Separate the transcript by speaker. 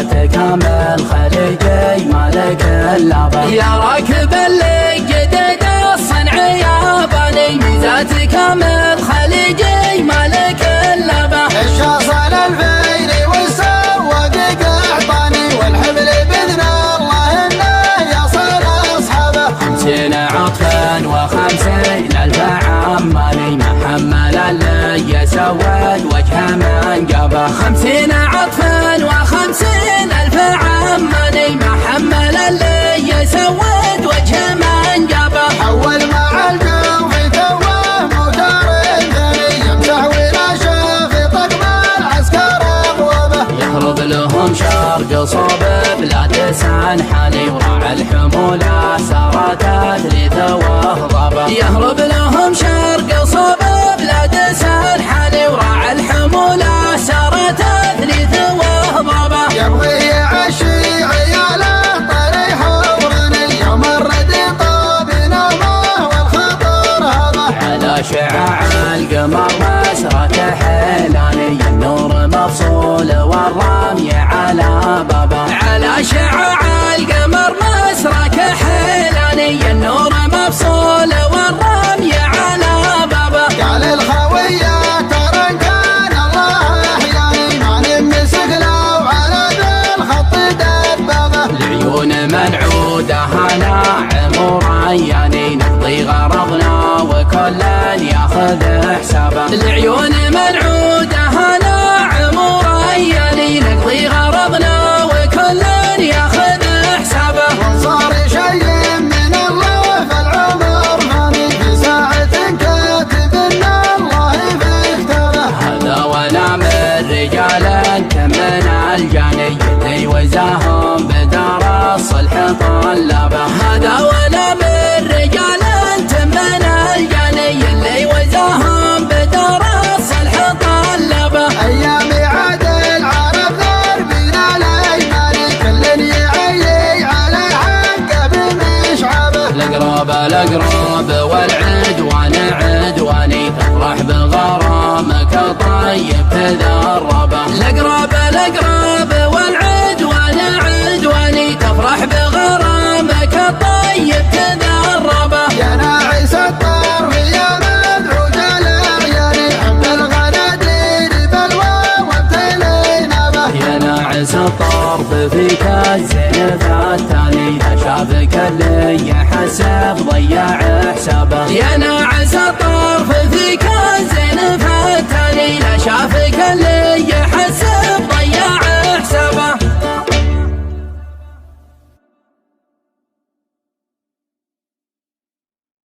Speaker 1: ذات كامل خليجي مالك اللبن. يا راكب اللي جدد الصنع يا بني ذات كامل خليجي مالك اللبن.
Speaker 2: الشاصل الفيري والسواق قحطاني والحمل باذن الله انه يصل اصحابه.
Speaker 1: 50 عطفا و50 الف عمالي محمل اللي يسود وجه من جابه. 50 عطفا و50 الف عمالي محمل اللي يسود وجه من جابه.
Speaker 2: اول مع الجوف توه موتر ثاني يمسح ولا شاف طقم العسكر اغوبه.
Speaker 1: يهرب لهم شرق صوب بلاد سنحاني وراع الحمولة سارت تثليث وهضبه. يهرب لهم شرق صوب بلاد سنحاني وراع الحمولة سارت تثليث وهضبه.
Speaker 2: يبغي يعشي عياله طريح ورني يوم الرد طاب نومه والخطر هضه.
Speaker 1: على شعاع القمر مسرة حيلاني النور مفصول والرمي على بابه. على شعاع القمر مسرة حيلاني النور مفصول والرمي على بابه.
Speaker 2: قال الخوية ترى كان الله احياني ما نمسك لو على ذا الخط دبابه.
Speaker 1: العيون منعودة ناعم ورياني نقضي غرضنا وكل ياخذ حسابه. العيون منعودة ناعم ورياني نقضي غرضنا وكل ياخذ حسابه.
Speaker 2: وصار شيء من الله فالعمر فاني في ساعة كاتب ان الله في كتابه.
Speaker 1: هذا ولا من رجال تمن الجاني اللي وزاهم بدار الصلح طلبه. هذا ولا من رجال تمن الجاني اللي وزاهم بدار الصلح طلبه.
Speaker 2: ايام عاد العرب ضربنا الايماني كل يعيي على حقه بمشعبه.
Speaker 1: الأقرب والعدوان عدواني تفرح بغرامك طيب تذربه. الأقرب والعدوان عدواني تفرح بغرامك طيب تذربه.
Speaker 2: يا ناعس الطرف يا مدعوج الاعيان حب الغنادير بلوى وابتلينا به.
Speaker 1: يا ناعس الطرف فيك الزنف الثاني شافك اللي يحسب ضيع حسابه. يا